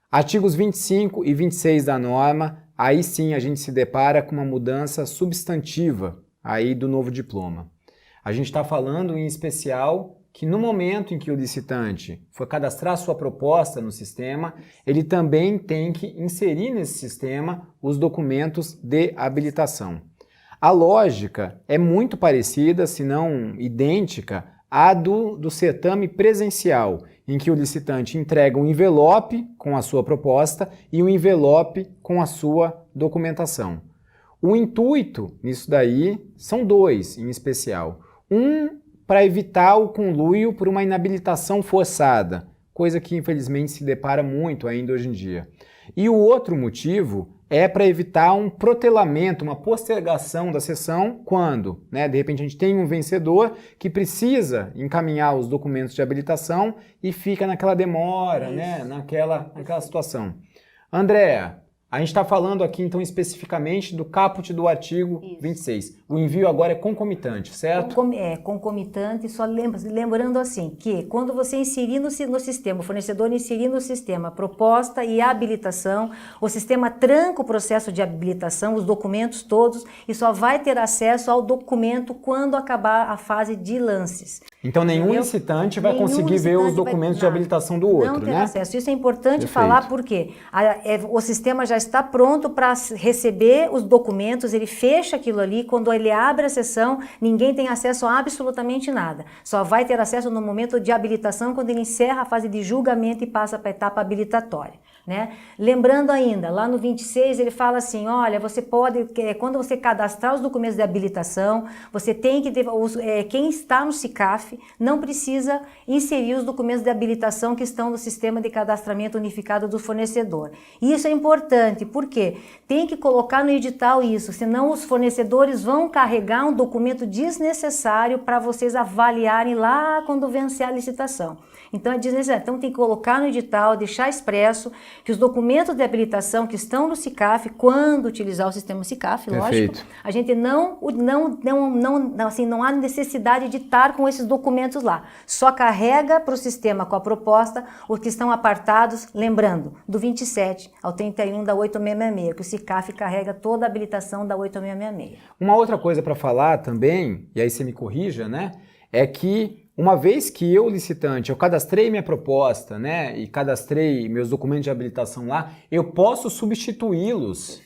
Artigos 25 e 26 da norma, aí sim a gente se depara com uma mudança substantiva aí do novo diploma. A gente está falando em especial que no momento em que o licitante for cadastrar sua proposta no sistema, ele também tem que inserir nesse sistema os documentos de habilitação. A lógica é muito parecida, se não idêntica, à do certame presencial, em que o licitante entrega um envelope com a sua proposta e um envelope com a sua documentação. O intuito nisso daí são dois, em especial. Um, para evitar o conluio por uma inabilitação forçada, coisa que infelizmente se depara muito ainda hoje em dia. E o outro motivo é para evitar um protelamento, uma postergação da sessão quando, de repente, a gente tem um vencedor que precisa encaminhar os documentos de habilitação e fica naquela demora, naquela situação. Andréa, a gente está falando aqui, então, especificamente do caput do artigo 26. O envio agora é concomitante, certo? Concomitante, só lembrando assim, que quando você inserir no sistema, o fornecedor inserir no sistema proposta e habilitação, o sistema tranca o processo de habilitação, os documentos todos, e só vai ter acesso ao documento quando acabar a fase de lances. Então nenhum licitante vai conseguir ver os documentos de habilitação do outro, não ter acesso. Isso é importante falar porque o sistema já está pronto para receber os documentos, ele fecha aquilo ali, quando ele abre a sessão, ninguém tem acesso a absolutamente nada. Só vai ter acesso no momento de habilitação, quando ele encerra a fase de julgamento e passa para a etapa habilitatória. Lembrando ainda, lá no 26 ele fala assim, olha, você pode, quando você cadastrar os documentos de habilitação, você tem que ter, quem está no SICAF não precisa inserir os documentos de habilitação que estão no sistema de cadastramento unificado do fornecedor. Isso é importante, porque tem que colocar no edital isso, senão os fornecedores vão carregar um documento desnecessário para vocês avaliarem lá quando vencer a licitação. Então é desnecessário. Então tem que colocar no edital, deixar expresso que os documentos de habilitação que estão no SICAF, quando utilizar o sistema SICAF, lógico, a gente não há necessidade de estar com esses documentos lá. Só carrega para o sistema com a proposta os que estão apartados, lembrando, do 27 ao 31 da 8666, que o SICAF carrega toda a habilitação da 8666. Uma outra coisa para falar também, e aí você me corrija, é que uma vez que eu, licitante, eu cadastrei minha proposta, e cadastrei meus documentos de habilitação lá, eu posso substituí-los,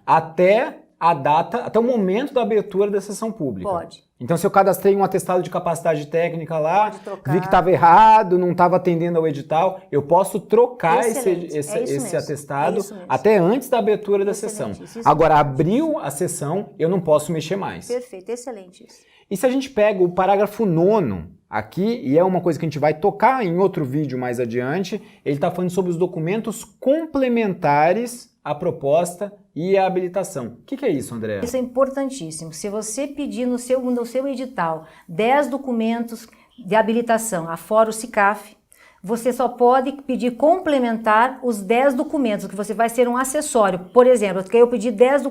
até a data, até o momento da abertura da sessão pública. Pode. Então, se eu cadastrei um atestado de capacidade técnica lá, vi que estava errado, não estava atendendo ao edital, eu posso trocar esse atestado até antes da abertura da sessão. Agora, abriu a sessão, eu não posso mexer mais. Perfeito, excelente isso. E se a gente pega o parágrafo 9º aqui, e é uma coisa que a gente vai tocar em outro vídeo mais adiante, ele está falando sobre os documentos complementares à proposta e à habilitação. O que é isso, André? Isso é importantíssimo. Se você pedir no seu edital 10 documentos de habilitação, afora o SICAF, você só pode pedir complementar os 10 documentos, que você vai ser um acessório. Por exemplo, eu pedi 10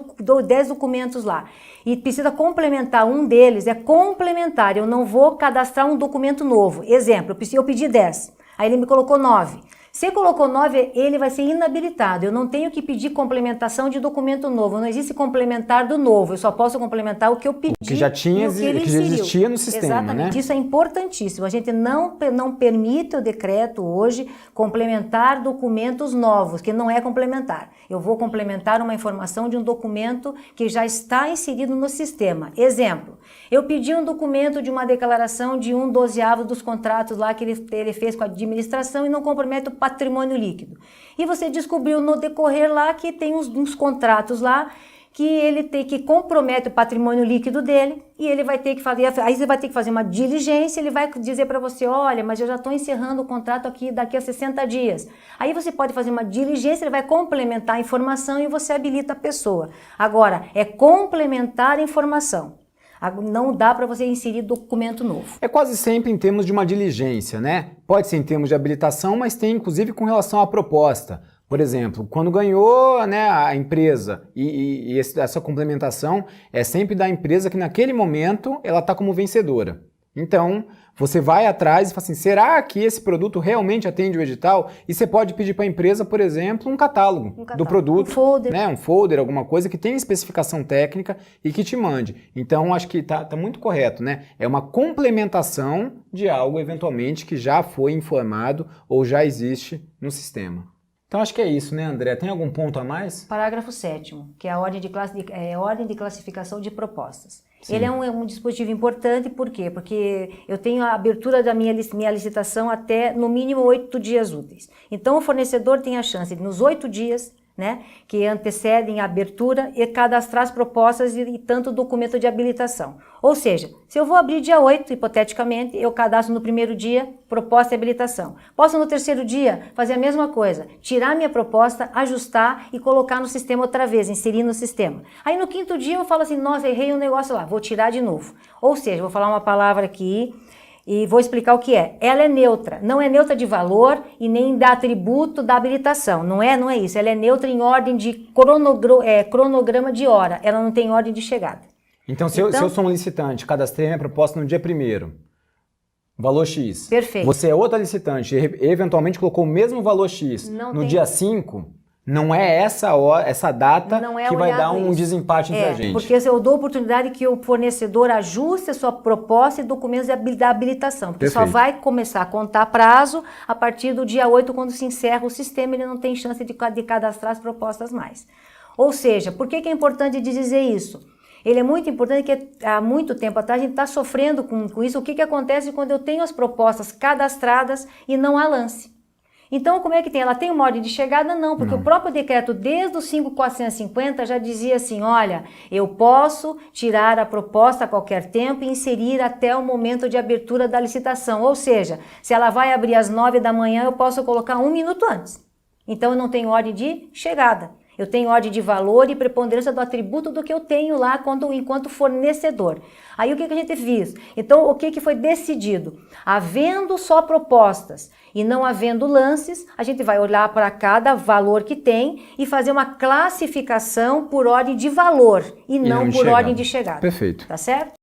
documentos lá e precisa complementar um deles, é complementar, eu não vou cadastrar um documento novo. Exemplo, eu pedi 10, aí ele me colocou 9. Se colocou 9, ele vai ser inabilitado. Eu não tenho que pedir complementação de documento novo. Não existe complementar do novo. Eu só posso complementar o que eu pedi. O que já existia no sistema, Exatamente. Isso é importantíssimo. A gente não permite o decreto hoje complementar documentos novos, que não é complementar. Eu vou complementar uma informação de um documento que já está inserido no sistema. Exemplo, eu pedi um documento de uma declaração de 1/12 dos contratos lá que ele fez com a administração e não compromete o patrimônio líquido. E você descobriu no decorrer lá que tem uns contratos lá que compromete o patrimônio líquido dele e ele vai ter que fazer, aí você vai ter que fazer uma diligência, ele vai dizer para você, olha, mas eu já estou encerrando o contrato aqui daqui a 60 dias. Aí você pode fazer uma diligência, ele vai complementar a informação e você habilita a pessoa. Agora, é complementar a informação. Não dá para você inserir documento novo. É quase sempre em termos de uma diligência, Pode ser em termos de habilitação, mas tem inclusive com relação à proposta. Por exemplo, quando ganhou a empresa essa complementação é sempre da empresa que naquele momento ela está como vencedora. Então, você vai atrás e fala assim, será que esse produto realmente atende o edital? E você pode pedir para a empresa, por exemplo, um catálogo do produto. Um folder. Né? Um folder, alguma coisa que tenha especificação técnica e que te mande. Então, acho que tá muito correto, né? É uma complementação de algo, eventualmente, que já foi informado ou já existe no sistema. Então, acho que é isso, né, André? Tem algum ponto a mais? Parágrafo 7º, que é a ordem de classificação de propostas. Sim. Ele é um dispositivo importante, por quê? Porque eu tenho a abertura da minha licitação até, no mínimo, 8 dias úteis. Então, o fornecedor tem a chance de, nos 8 dias, né, que antecedem a abertura, e cadastrar as propostas e tanto documento de habilitação. Ou seja, se eu vou abrir dia 8, hipoteticamente, eu cadastro no primeiro dia proposta e habilitação. Posso no terceiro dia fazer a mesma coisa, tirar minha proposta, ajustar e colocar no sistema outra vez, inserir no sistema. Aí no quinto dia eu falo assim, nossa, errei um negócio lá, vou tirar de novo. Ou seja, vou falar uma palavra aqui e vou explicar o que é. Ela é neutra, não é neutra de valor e nem da atributo da habilitação, não é isso. Ela é neutra em ordem de cronograma de hora, ela não tem ordem de chegada. Então, se eu sou um licitante, cadastrei minha proposta no dia 1º, valor X. Perfeito. Você é outra licitante, eventualmente colocou o mesmo valor X no dia 5, não é essa data que vai dar um desempate entre a gente. Porque eu dou oportunidade que o fornecedor ajuste a sua proposta e documentos da habilitação. Porque Perfeito. só vai começar a contar prazo a partir do dia 8, quando se encerra o sistema, ele não tem chance de cadastrar as propostas mais. Ou seja, por que é importante dizer isso? Ele é muito importante porque há muito tempo atrás a gente está sofrendo com isso. O que acontece quando eu tenho as propostas cadastradas e não há lance? Então, como é que tem? Ela tem uma ordem de chegada? Não, porque o próprio decreto, desde o 5.450, já dizia assim, olha, eu posso tirar a proposta a qualquer tempo e inserir até o momento de abertura da licitação. Ou seja, se ela vai abrir às 9 da manhã, eu posso colocar 1 minuto antes. Então, eu não tenho ordem de chegada. Eu tenho ordem de valor e preponderância do atributo do que eu tenho lá enquanto fornecedor. Aí o que a gente fez? Então o que foi decidido? Havendo só propostas e não havendo lances, a gente vai olhar para cada valor que tem e fazer uma classificação por ordem de valor e não por ordem de chegada. Perfeito. Tá certo?